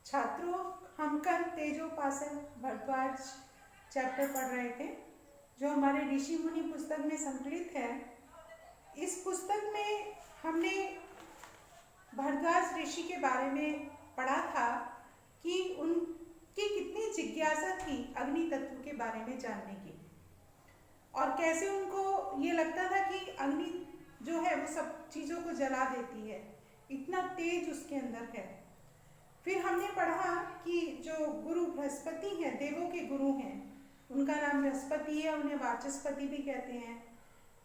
छात्रों, हम कल तेजोपासन भरद्वाज चैप्टर पढ़ रहे थे जो हमारे ऋषि मुनि पुस्तक में संकलित है। इस पुस्तक में हमने भरद्वाज ऋषि के बारे में पढ़ा था कि उनकी कितनी जिज्ञासा थी अग्नि तत्व के बारे में जानने की, और कैसे उनको ये लगता था कि अग्नि जो है वो सब चीज़ों को जला देती है, इतना तेज उसके अंदर है। फिर हमने पढ़ा कि जो गुरु बृहस्पति हैं, देवों के गुरु हैं, उनका नाम बृहस्पति है, उन्हें वाचस्पति भी कहते हैं।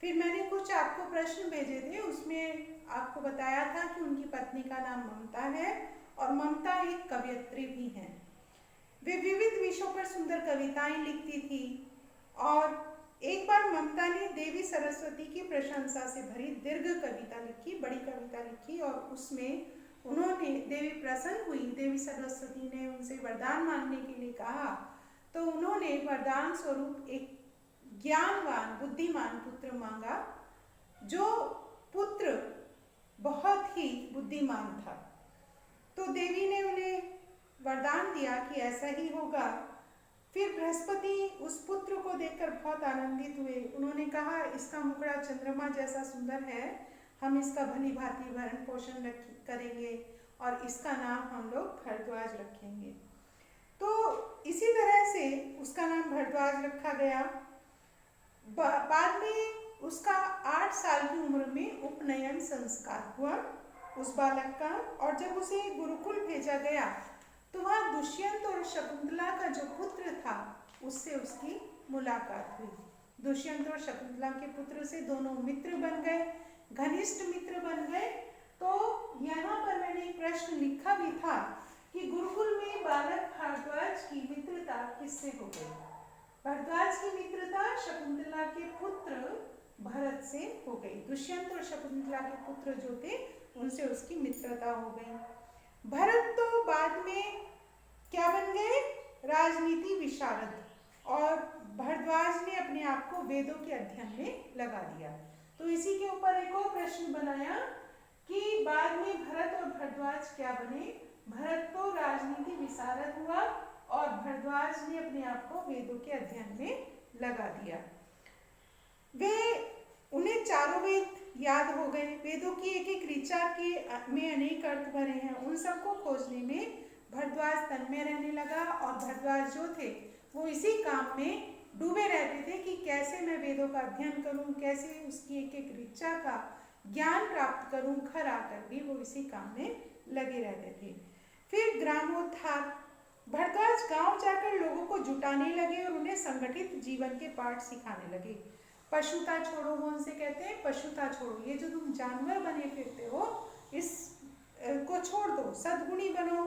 फिर मैंने कुछ आपको प्रश्न भेजे थे, उसमें आपको बताया था कि उनकी पत्नी का नाम ममता है और ममता एक कवयित्री भी हैं। वे विविध विषयों पर सुंदर कविताएं लिखती थी और एक बार ममता ने देवी सरस्वती की प्रशंसा से भरी दीर्घ कविता लिखी, बड़ी कविता लिखी, और उसमें उन्होंने देवी प्रसन्न हुई। देवी सरस्वती ने उनसे वरदान मांगने के लिए कहा, तो उन्होंने वरदान स्वरूप एक ज्ञानवान बुद्धिमान पुत्र मांगा, जो पुत्र बहुत ही बुद्धिमान था। तो देवी ने उन्हें वरदान दिया कि ऐसा ही होगा। फिर बृहस्पति उस पुत्र को देखकर बहुत आनंदित हुए। उन्होंने कहा, इसका मुखड़ा चंद्रमा जैसा सुंदर है, हम इसका भली भांति भरण पोषण करेंगे और इसका नाम हम लोग भरद्वाज रखेंगे। तो इसी तरह से उसका नाम भरद्वाज रखा गया। बाद में उसका 8 साल की उम्र में उपनयन संस्कार हुआ उस बालक का, और जब उसे गुरुकुल भेजा गया तो वहाँ दुष्यंत और शकुंतला का जो पुत्र था उससे उसकी मुलाकात हुई। दुष्यंत और शकुंतला के पुत्र से दोनों मित्र बन गए, घनिष्ठ मित्र बन गए। तो यहाँ पर मैंने एक प्रश्न लिखा भी था कि गुरुकुल में बालक भारद्वाज की मित्रता किससे हो गई? भारद्वाज की मित्रता शकुंतला के पुत्र भरत से हो गई। दुष्यंत और शकुंतला के पुत्र जो थे उनसे उसकी मित्रता हो गई। भरत तो बाद में क्या बन गए? राजनीति विशारद, और भरद्वाज ने अपने आप को वेदों के अध्ययन में लगा दिया। तो इसी के ऊपर एक और प्रश्न बनाया कि बाद में भरत और भरद्वाज क्या बने? भरत तो राजनीति विशारद हुआ और भरद्वाज ने अपने आप को वेदों के अध्ययन में लगा दिया। उन्हें चारों वेद याद हो गए। वेदों की एक एक ऋचा के में अनेक अर्थ भरे हैं। उन सबको खोजने में भरद्वाज तन्मय रहने लगा, और भरद्वाज जो थे वो इसी काम में डूबे रहते थे कि कैसे मैं वेदों का अध्ययन करूं, कैसे उसकी एक एक ऋचा का ज्ञान प्राप्त करूं। घर आकर भी वो इसी काम में लगे रहते थे। फिर ग्रामोद्धार, भरद्वाज गांव जाकर लोगों को जुटाने लगे और उन्हें संगठित जीवन के पाठ सिखाने लगे। पशुता छोड़ो, वो उनसे कहते हैं पशुता छोड़ो, ये जो तुम जानवर बने फिरते हो इस को छोड़ दो, सद्गुणी बनो,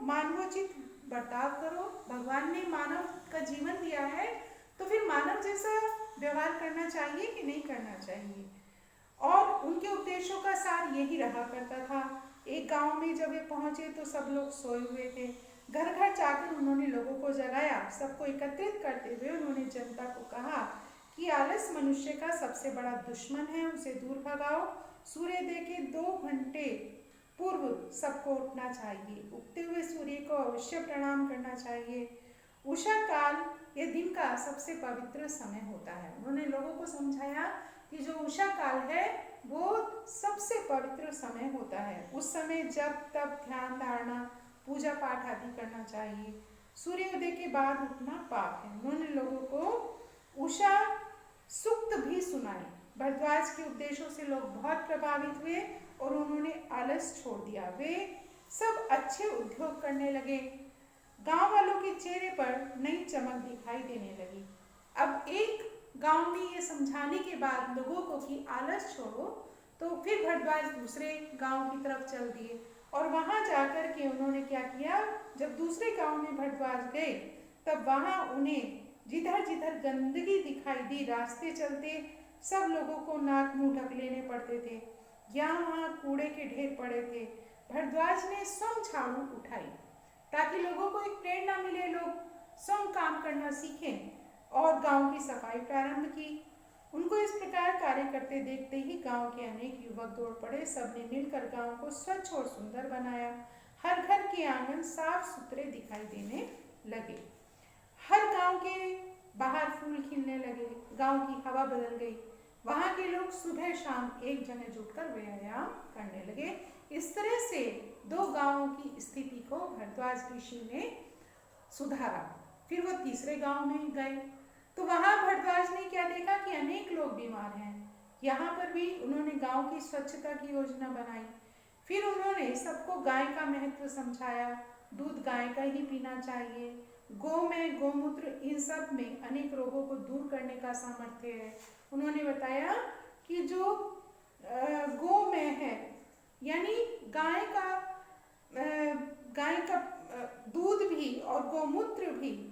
मानवोचित बर्ताव करो। भगवान ने मानव का जीवन दिया है तो फिर मानव जैसा व्यवहार करना चाहिए कि नहीं करना चाहिए। और उनके उपदेशों का सार यही रहा करता था। एक गांव में जब वे पहुंचे तो सब लोग सोए हुए थे। घर घर जाकर उन्होंने लोगों को जगाया। सबको एकत्रित करते हुए उन्होंने जनता को कहा कि आलस मनुष्य का सबसे बड़ा दुश्मन है, उसे दूर भगाओ। सूर्योदय के 2 घंटे पूर्व सबको उठना चाहिए। उगते हुए सूर्य को अवश्य प्रणाम करना चाहिए। उषा काल ये दिन का सबसे पवित्र समय होता है। उन्होंने लोगों को समझाया कि जो उषा काल है वो सबसे पवित्र समय होता है। उस समय जब तब ध्यान धारणा पूजा पाठ आदि करना चाहिए। सूर्योदय के बाद उठना पाप है। उन्होंने लोगों को उषा सूक्त भी सुनाए। भरद्वाज के उपदेशों से लोग बहुत प्रभावित हुए और उन्होंने आलस छोड़ दिया। वे सब अच्छे उद्योग करने लगे। गांव वालों के चेहरे पर नई चमक दिखाई देने लगी। अब एक गांव में ये समझाने के बाद लोगों को कि आलस छोड़ो, तो फिर भरद्वाज दूसरे गांव की तरफ चल दिए और वहां जाकर के उन्होंने क्या किया, जब दूसरे गांव में भरद्वाज गए तब वहां उन्हें जिधर जिधर गंदगी दिखाई दी, रास्ते चलते सब लोगों को नाक मुंह ढक लेने पड़ते थे। यहाँ वहाँ कूड़े के ढेर पड़े थे। भरद्वाज ने स्वयं झाड़ू उठाई ताकि लोगों को एक प्रेरणा मिले, लोग स्वयं काम करना सीखें, और गांव की सफाई प्रारंभ की। उनको इस प्रकार कार्य करते देखते ही गांव के अनेक युवक दौड़ पड़े। सबने मिलकर गांव को स्वच्छ और सुंदर बनाया। हर घर के आंगन साफ सुथरे दिखाई देने लगे। हर गांव के बाहर फूल खिलने लगे। गांव की हवा बदल गई। वहां के लोग सुबह शाम एक जगह जुटकर व्यायाम करने लगे। इस तरह से 2 गांवों की स्थिति को भरद्वाज ऋषि ने सुधारा। फिर वो तीसरे गांव में गए तो वहां भरद्वाज ने क्या देखा कि अनेक लोग बीमार हैं। यहाँ पर भी उन्होंने गांव की स्वच्छता की योजना बनाई। फिर उन्होंने सबको गाय का महत्व समझाया। दूध गाय का ही पीना चाहिए। गोमय, गोमूत्र, इन सब में अनेक रोगों को दूर करने का सामर्थ्य है। उन्होंने बताया कि जो गोमय है यानी गाय का दूध भी और गोमूत्र भी,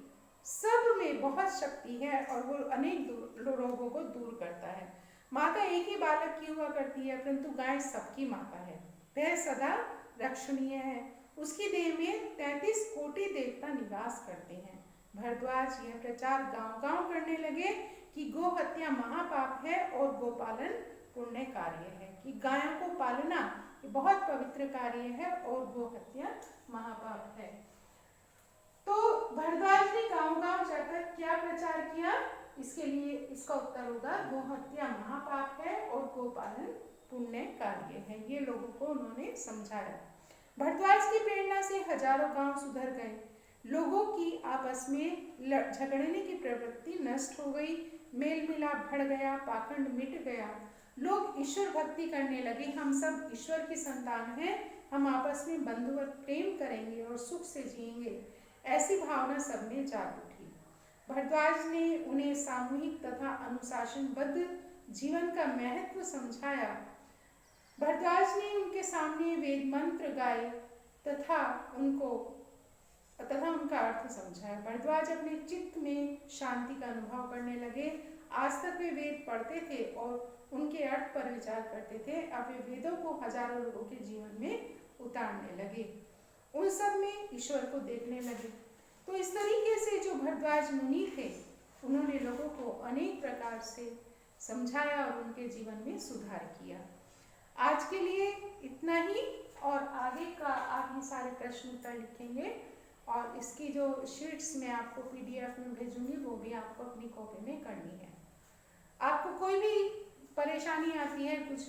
सब में बहुत शक्ति है और वो अनेक रोगों को दूर करता है। माता एक ही बालक की हुआ करती है, परंतु गाय सबकी माता है। वह सदा रक्षणीय है। उसकी देह में 33 कोटि देवता निवास करते हैं। भरद्वाज यह प्रचार गांव-गांव करने लगे कि गो हत्या महापाप है और गोपालन पुण्य कार्य है, कि गायों को पालना ये बहुत पवित्र कार्य है और गो हत्या महापाप है। तो भरद्वाज ने गांव-गांव जाकर क्या प्रचार किया? इसके लिए इसका उत्तर होगा गो हत्या महापाप है और गोपालन पुण्य कार्य है। ये लोगों को उन्होंने समझाया। भरद्वाज की प्रेरणा से हजारों गांव सुधर गए। लोगों की आपस में झगड़ने की प्रवृत्ति नष्ट हो गई। मेल मिलाप बढ़ गया। पाखंड मिट गया। लोग ईश्वर भक्ति करने लगे। हम सब ईश्वर की संतान हैं। हम आपस में बंधुवत प्रेम करेंगे और सुख से जिएंगे, ऐसी भावना सब में जाग उठी। भरद्वाज ने उन्हें सामूहिक तथा अनुशासनबद्ध जीवन का महत्व समझाया। भरद्वाज ने उनके सामने वेद मंत्र गाए तथा उनका अर्थ समझाया। भरद्वाज अपने चित्त में शांति का अनुभव करने लगे। आज तक वे वेद पढ़ते थे और उनके अर्थ पर विचार करते थे। अब वे वेदों को हजारों लोगों के जीवन में उतारने लगे। उन सब में ईश्वर को देखने लगे। तो इस तरीके से जो भरद्वाज मुनि थे, उन्होंने लोगों को अनेक प्रकार से समझाया और उनके जीवन में सुधार किया। आज के लिए इतना ही, और आगे सारे प्रश्न उत्तर लिखेंगे और इसकी जो शीट्स मैं आपको PDF में भेजूंगी वो भी आपको अपनी कॉपी में करनी है। आपको कोई भी परेशानी आती है, कुछ